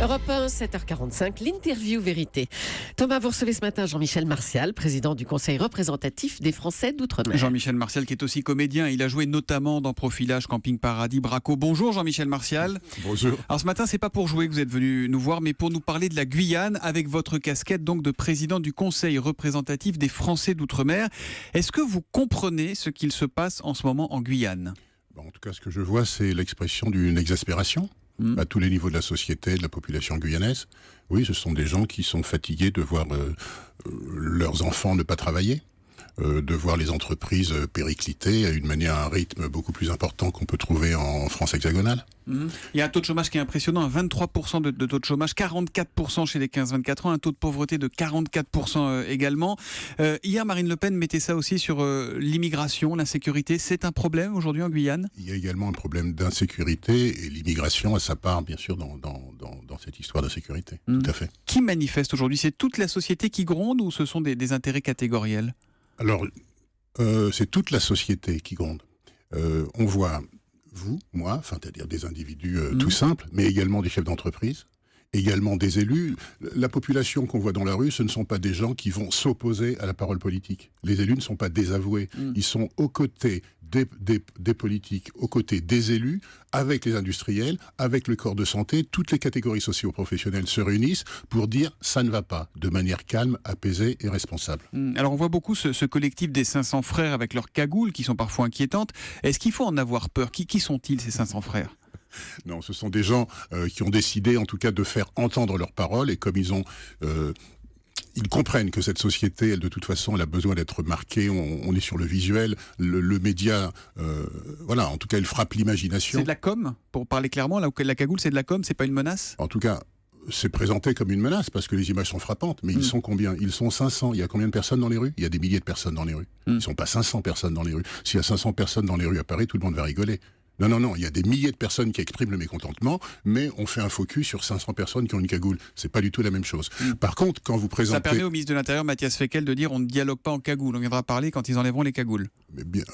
Europe 1, 7h45, l'interview vérité. Thomas, vous recevez ce matin Jean-Michel Martial, président du Conseil représentatif des Français d'Outre-mer. Jean-Michel Martial qui est aussi comédien, il a joué notamment dans Profilage, Camping Paradis, Braco. Bonjour Jean-Michel Martial. Bonjour. Alors ce matin, c'est pas pour jouer que vous êtes venu nous voir, mais pour nous parler de la Guyane avec votre casquette donc de président du Conseil représentatif des Français d'Outre-mer. Est-ce que vous comprenez ce qu'il se passe en ce moment en Guyane ? En tout cas, ce que je vois, c'est l'expression d'une exaspération. À tous les niveaux de la société, de la population guyanaise. Oui, ce sont des gens qui sont fatigués de voir leurs enfants ne pas travailler, de voir les entreprises péricliter à un rythme beaucoup plus important qu'on peut trouver en France hexagonale. Il y a un taux de chômage qui est impressionnant, 23% de taux de chômage, 44% chez les 15-24 ans, un taux de pauvreté de 44% également. Hier, Marine Le Pen mettait ça aussi sur l'immigration, l'insécurité. C'est un problème aujourd'hui en Guyane ? Il y a également un problème d'insécurité et l'immigration a sa part, bien sûr, dans cette histoire d'insécurité. Tout à fait. Qui manifeste aujourd'hui ? C'est toute la société qui gronde ou ce sont des intérêts catégoriels ? Alors, c'est toute la société qui gronde. On voit vous, moi, c'est-à-dire des individus tout simples, mais également des chefs d'entreprise, également des élus. La population qu'on voit dans la rue, ce ne sont pas des gens qui vont s'opposer à la parole politique. Les élus ne sont pas désavoués. Ils sont aux côtés des politiques, aux côtés des élus, avec les industriels, avec le corps de santé. Toutes les catégories socio-professionnelles se réunissent pour dire ça ne va pas, de manière calme, apaisée et responsable. Alors on voit beaucoup ce collectif des 500 frères avec leurs cagoules qui sont parfois inquiétantes. Est-ce qu'il faut en avoir peur ? Qui sont-ils ces 500 frères ? Non, ce sont des gens qui ont décidé en tout cas de faire entendre leurs paroles et comme ils comprennent que cette société, elle de toute façon, elle a besoin d'être marquée. On est sur le visuel, le média, voilà. En tout cas, il frappe l'imagination. C'est de la com, pour parler clairement. La cagoule, c'est de la com, c'est pas une menace. En tout cas, c'est présenté comme une menace parce que les images sont frappantes. Mais ils sont combien ? Ils sont 500. Il y a combien de personnes dans les rues ? Il y a des milliers de personnes dans les rues. Ils ne sont pas 500 personnes dans les rues. S'il y a 500 personnes dans les rues à Paris, tout le monde va rigoler. Non, il y a des milliers de personnes qui expriment le mécontentement, mais on fait un focus sur 500 personnes qui ont une cagoule. C'est pas du tout la même chose. Par contre, quand vous présentez... Ça permet au ministre de l'Intérieur, Matthias Fekl, de dire on ne dialogue pas en cagoule, on viendra parler quand ils enlèveront les cagoules.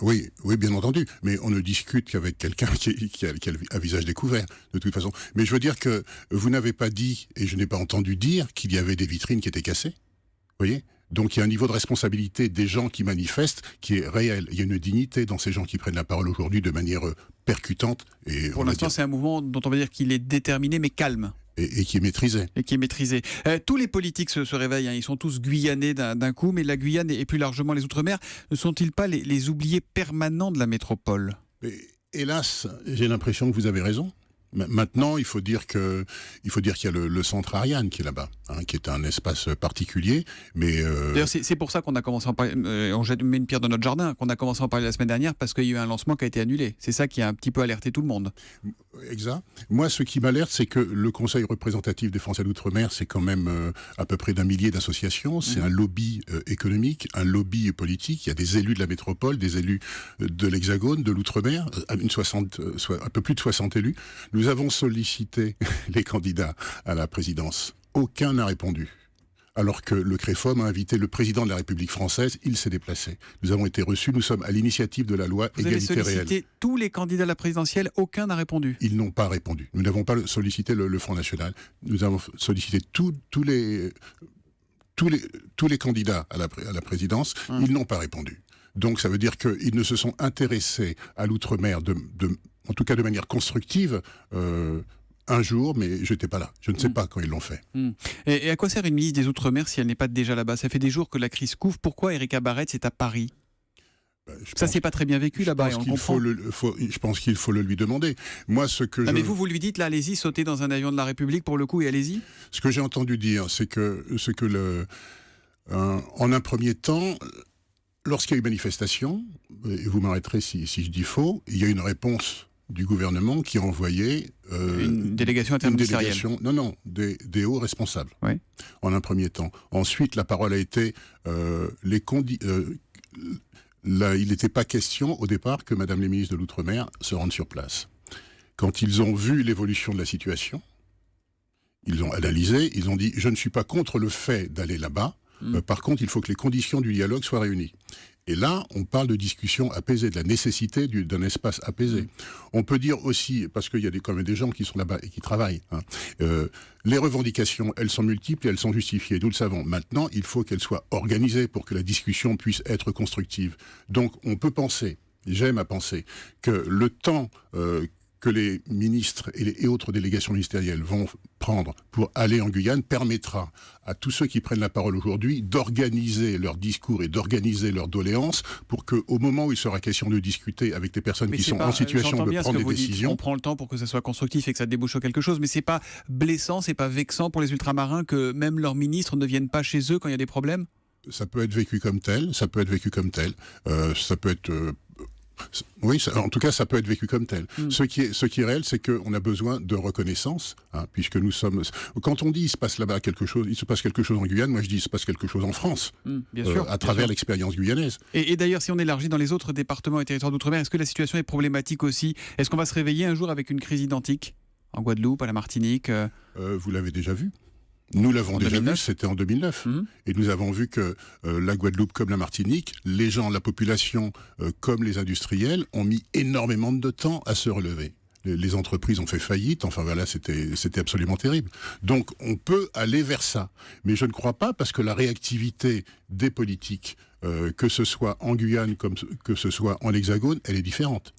Oui, bien entendu, mais on ne discute qu'avec quelqu'un qui a un visage découvert, de toute façon. Mais je veux dire que vous n'avez pas dit, et je n'ai pas entendu dire, qu'il y avait des vitrines qui étaient cassées. Vous voyez ? Donc il y a un niveau de responsabilité des gens qui manifestent qui est réel. Il y a une dignité dans ces gens qui prennent la parole aujourd'hui de manière percutante. Et pour l'instant, c'est un mouvement dont on va dire qu'il est déterminé mais calme. Et qui est maîtrisé. Tous les politiques se réveillent, ils sont tous guyanais d'un coup, mais la Guyane et plus largement les Outre-mer, ne sont-ils pas les oubliés permanents de la métropole ? Hélas, j'ai l'impression que vous avez raison. Maintenant, il faut dire qu'il y a le centre Ariane qui est là-bas, qui est un espace particulier. Mais d'ailleurs, c'est pour ça qu'on a commencé à en parler. On met une pierre dans notre jardin. Qu'on a commencé à en parler la semaine dernière parce qu'il y a eu un lancement qui a été annulé. C'est ça qui a un petit peu alerté tout le monde. Exact. Moi, ce qui m'alerte, c'est que le Conseil représentatif des Français d'Outre-mer, c'est quand même à peu près d'un millier d'associations. C'est un lobby économique, un lobby politique. Il y a des élus de la métropole, des élus de l'Hexagone, de l'Outre-mer, un peu plus de 60 élus. Nous avons sollicité les candidats à la présidence. Aucun n'a répondu. Alors que le CREFOM a invité le président de la République française, il s'est déplacé. Nous avons été reçus, nous sommes à l'initiative de la loi égalité réelle. Vous avez sollicité tous les candidats à la présidentielle, aucun n'a répondu. Ils n'ont pas répondu. Nous n'avons pas sollicité le Front National. Nous avons sollicité tous les candidats à la présidence. Ils n'ont pas répondu. Donc ça veut dire qu'ils ne se sont intéressés à l'outre-mer en tout cas de manière constructive, un jour, mais je n'étais pas là. Je ne sais pas quand ils l'ont fait. Et à quoi sert une ministre des Outre-mer si elle n'est pas déjà là-bas ? Ça fait des jours que la crise couvre. Pourquoi Ericka Baretz est à Paris ? Ça, c'est pas très bien vécu là-bas. Je pense qu'il faut le lui demander. Moi, mais vous lui dites, là, allez-y, sautez dans un avion de la République pour le coup et allez-y. Ce que j'ai entendu dire, c'est que en un premier temps, lorsqu'il y a eu manifestation, et vous m'arrêterez si je dis faux, il y a une réponse du gouvernement qui a envoyé une délégation interministérielle. Des hauts responsables. Oui. En un premier temps. Ensuite, la parole a été il n'était pas question au départ que Madame les ministres de l'Outre-mer se rendent sur place. Quand ils ont vu l'évolution de la situation, ils ont analysé, ils ont dit je ne suis pas contre le fait d'aller là-bas. Par contre, il faut que les conditions du dialogue soient réunies. Et là, on parle de discussion apaisée, de la nécessité d'un espace apaisé. On peut dire aussi, parce qu'il y a quand même des gens qui sont là-bas et qui travaillent, les revendications, elles sont multiples et elles sont justifiées, nous le savons. Maintenant, il faut qu'elles soient organisées pour que la discussion puisse être constructive. Donc, on peut penser, j'aime à penser, que le temps que les ministres et autres délégations ministérielles vont prendre pour aller en Guyane permettra à tous ceux qui prennent la parole aujourd'hui d'organiser leur discours et d'organiser leurs doléances pour qu'au moment où il sera question de discuter avec des personnes qui sont en situation de prendre des décisions... On prend le temps pour que ça soit constructif et que ça débouche sur quelque chose, mais c'est pas blessant, c'est pas vexant pour les ultramarins que même leurs ministres ne viennent pas chez eux quand il y a des problèmes ? Ça peut être vécu comme tel, ça peut être vécu comme tel, ça peut être... Oui, en tout cas, ça peut être vécu comme tel. Ce qui est réel, c'est qu'on a besoin de reconnaissance, puisque nous sommes... Quand on dit il se passe là-bas quelque chose, il se passe quelque chose en Guyane, moi je dis il se passe quelque chose en France, bien sûr, à travers l'expérience guyanaise. Et d'ailleurs, si on élargit dans les autres départements et territoires d'outre-mer, est-ce que la situation est problématique aussi ? Est-ce qu'on va se réveiller un jour avec une crise identique ? En Guadeloupe, à la Martinique Vous l'avez déjà vu ? Nous l'avons déjà vu, c'était en 2009. Et nous avons vu que la Guadeloupe comme la Martinique, les gens, la population comme les industriels ont mis énormément de temps à se relever. Les entreprises ont fait faillite, enfin voilà, c'était absolument terrible. Donc on peut aller vers ça. Mais je ne crois pas, parce que la réactivité des politiques, que ce soit en Guyane comme que ce soit en Hexagone, elle est différente.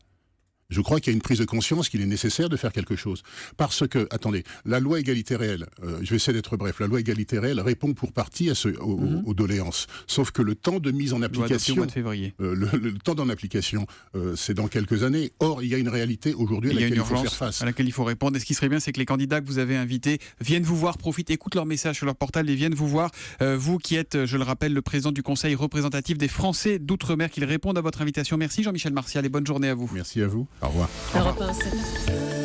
Je crois qu'il y a une prise de conscience qu'il est nécessaire de faire quelque chose. Parce que, attendez, la loi égalité réelle, je vais essayer d'être bref, la loi égalité réelle répond pour partie aux doléances. Sauf que le temps de mise en application, au mois de février. Le temps d'en application, c'est dans quelques années. Or, il y a une réalité aujourd'hui à laquelle il faut faire face. À laquelle il faut répondre. Et ce qui serait bien, c'est que les candidats que vous avez invités viennent vous voir, profitent, écoutent leur message sur leur portal et viennent vous voir. Vous qui êtes, je le rappelle, le président du Conseil représentatif des Français d'outre-mer, qu'ils répondent à votre invitation. Merci Jean-Michel Martial et bonne journée à vous. Merci à vous. Au revoir. Europe 1, 7.